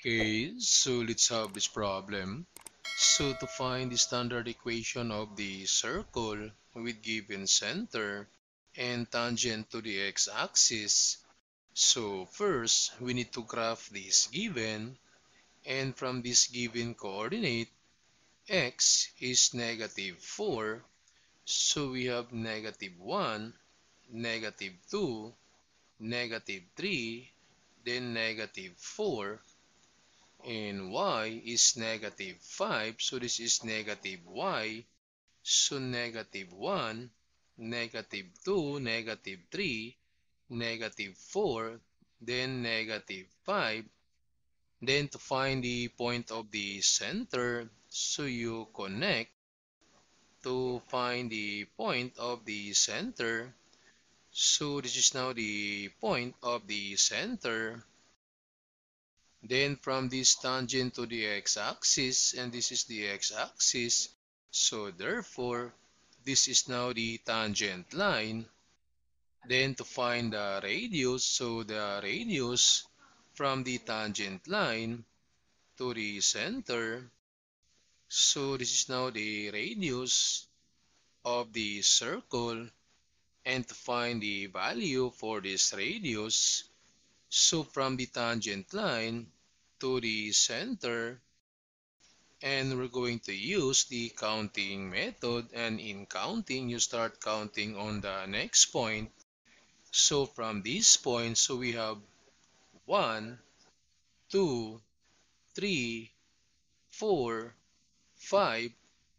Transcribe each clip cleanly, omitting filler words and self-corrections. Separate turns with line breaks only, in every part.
Okay, so let's have this problem. So to find the standard equation of the circle with given center and tangent to the x-axis, so first we need to graph this given, and from this given coordinate, x is -4, so we have -1, -2, -3, then -4, and y is -5, so this is negative y, so -1, -2, -3, -4, then -5. Then to find the point of the center, so you connect to find the point of the center. So this is now the point of the center. Then from this tangent to the x-axis, and this is the x-axis, so therefore, this is now the tangent line. Then to find the radius, so the radius from the tangent line to the center, so this is now the radius of the circle, and to find the value for this radius, so from the tangent line to the center, and we're going to use the counting method, and in counting you start counting on the next point. So from this point, so we have 1, 2, 3, 4, 5.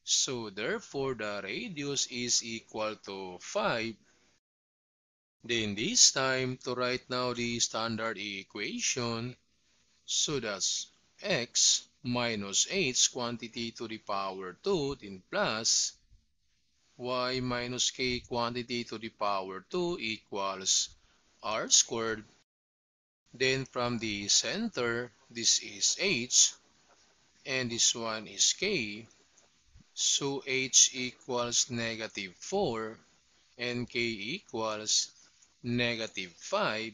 So therefore the radius is equal to 5. Then this time to write now the standard equation, so that's x minus h quantity to the power 2 then plus y minus k quantity to the power 2 equals r squared. Then from the center, this is h and this one is k. So h equals -4 and k equals -5.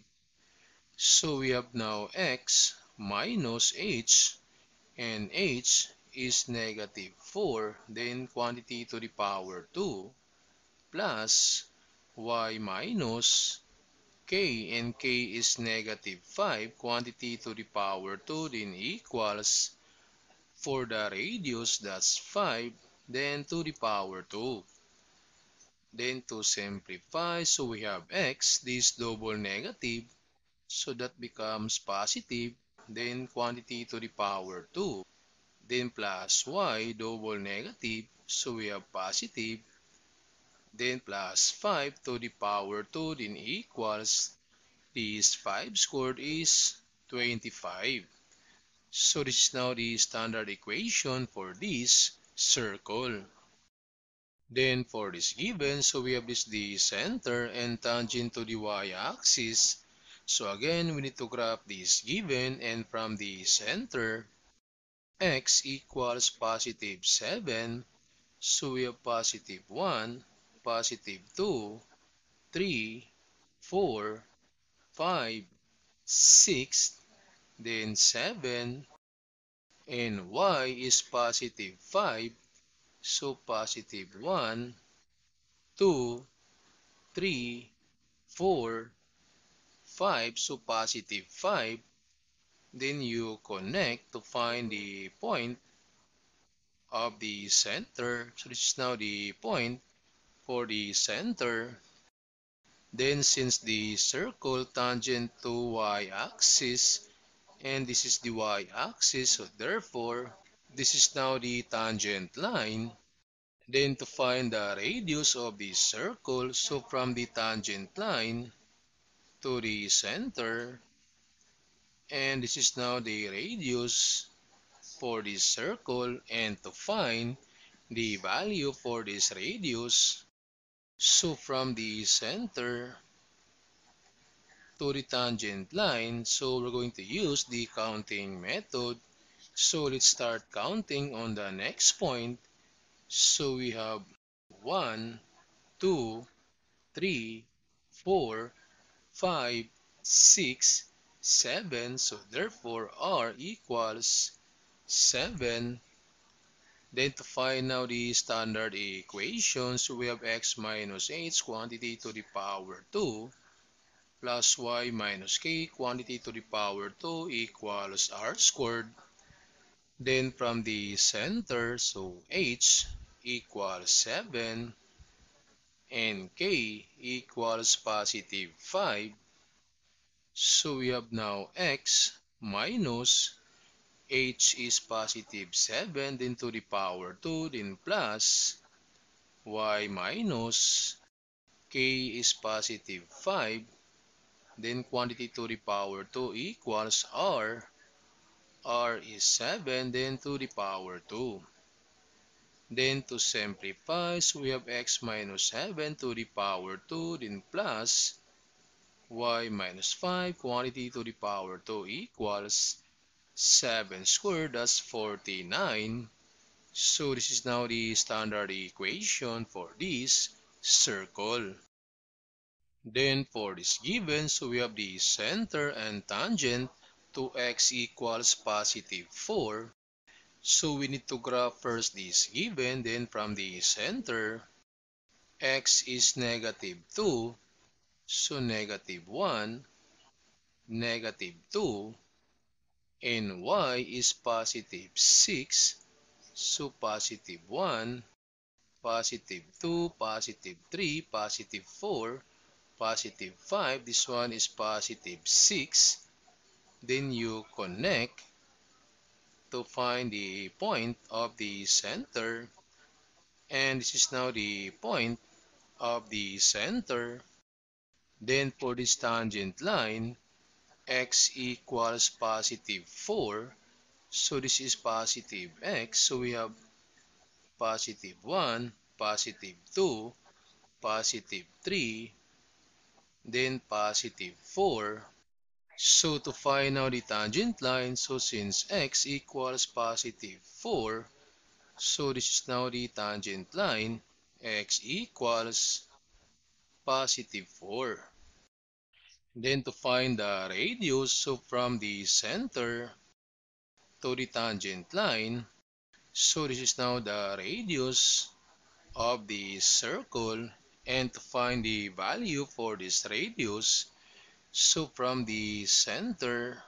So we have now x minus h, and h is -4, then quantity to the power 2 plus y minus k, and k is -5, quantity to the power 2, then equals, for the radius that's 5, then to the power 2. Then to simplify, so we have x, this double negative, so that becomes positive, then quantity to the power 2, then plus y double negative, so we have positive, then plus 5 to the power 2, then equals, this 5 squared is 25. So this is now the standard equation for this circle. Then for this given, so we have this the center and tangent to the y-axis. So again, we need to graph this given, and from the center, x equals +7. So we have +1, +2, 3, 4, 5, 6, then 7, and y is +5. So +1, 2, 3, 4, 5. So +5. Then you connect to find the point of the center. So this is now the point for the center. Then since the circle tangent to y-axis, and this is the y-axis, so therefore this is now the tangent line. Then to find the radius of the circle, so from the tangent line to the center, and this is now the radius for this circle, and to find the value for this radius, so from the center to the tangent line, so we're going to use the counting method. So let's start counting on the next point. So we have 1, 2, 3, 4, 5, 6, 7. So therefore r equals 7. Then to find now the standard equations, we have x minus h quantity to the power 2 plus y minus k quantity to the power 2 equals r squared. Then from the center, so h equals 7 and k equals positive 5. So we have now x minus h is positive 7, then to the power 2, then plus y minus k is positive 5, then quantity to the power 2 equals r. R is 7, then to the power 2. Then to simplify, so we have x minus 7 to the power 2, then plus y minus 5 quantity to the power 2 equals 7 squared, that's 49. So this is now the standard equation for this circle. Then for this given, so we have the center and tangent to x equals positive 4. So we need to graph first this given, then from the center, x is negative 2, so negative 1, negative 2, and y is positive 6, so positive 1, positive 2, positive 3, positive 4, positive 5, this one is positive 6. Then you connect to find the point of the center, and this is now the point of the center. Then for this tangent line, x equals positive 4, so this is positive x, so we have positive 1, positive 2, positive 3, then positive 4. So to find out the tangent line, so since x equals positive 4, so this is now the tangent line, x equals positive 4. Then to find the radius, so from the center to the tangent line, so this is now the radius of the circle. And to find the value for this radius, so from the center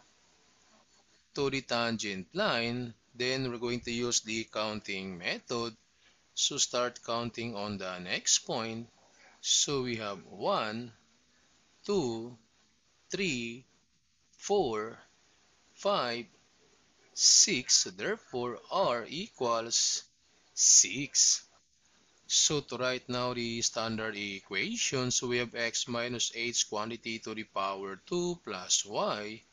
to the tangent line, then we're going to use the counting method. So start counting on the next point. So we have 1, 2, 3, 4, 5, 6. So therefore, r equals 6. So to write now the standard equation, so we have x minus h quantity to the power 2 plus y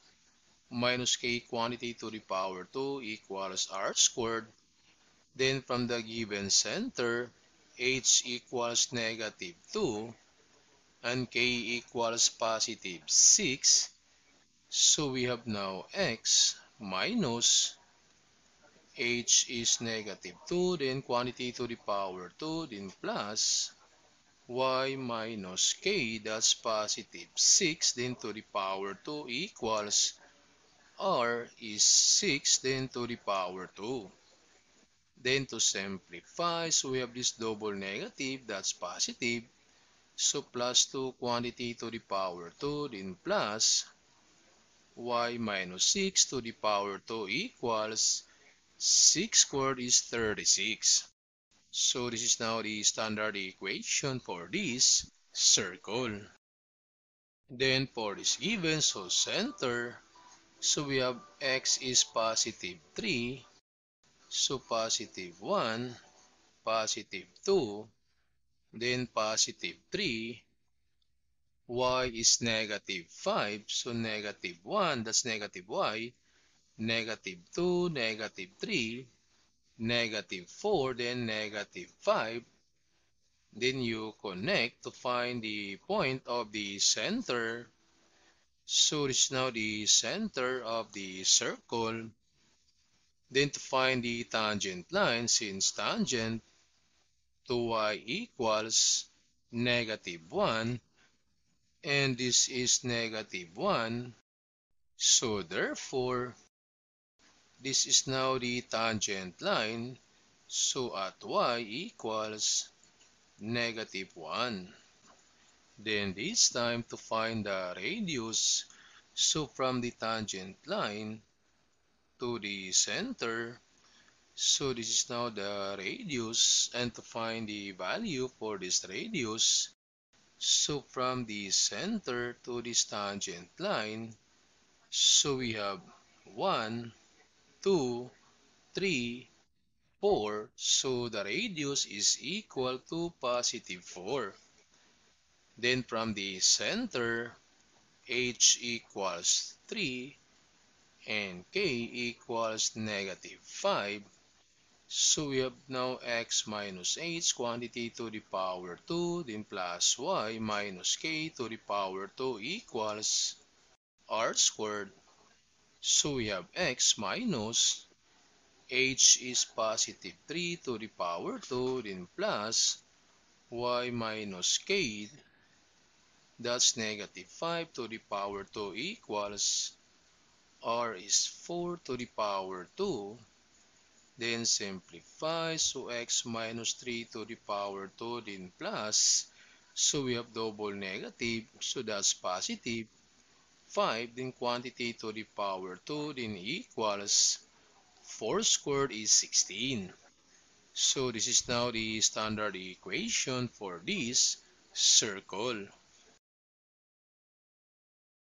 minus k quantity to the power 2 equals r squared. Then from the given center, h equals negative 2 and k equals positive 6. So we have now x minus h is negative 2, then quantity to the power 2, then plus y minus k, that's positive 6, then to the power 2 equals r is 6, then to the power 2. Then to simplify, so we have this double negative, that's positive. So plus 2 quantity to the power 2, then plus y minus 6 to the power 2 equals 6 squared is 36. So this is now the standard equation for this circle. Then for this given, so center, so we have x is positive 3, so positive 1, positive 2, then positive 3, y is negative 5, so negative 1, that's negative y, negative 2, negative 3, negative 4, then negative 5. Then you connect to find the point of the center. So this is now the center of the circle. Then to find the tangent line, since tangent to y equals negative 1, and this is negative 1, So therefore, this is now the tangent line. So at y equals -1. Then this time to find the radius. So from the tangent line to the center, so this is now the radius, and to find the value for this radius, so from the center to this tangent line, so we have 1, 2, 3, 4. So the radius is equal to +4. Then from the center, h equals 3 and k equals -5. So we have now x minus h quantity to the power 2, then plus y minus k to the power 2 equals r squared. So we have x minus h is +3 to the power 2, then plus y minus k, that's -5 to the power 2 equals r is 4 to the power 2. Then simplify, so x minus 3 to the power 2, then plus, so we have double negative, so that's positive 5, then quantity to the power 2, then equals 4 squared is 16. So this is now the standard equation for this circle.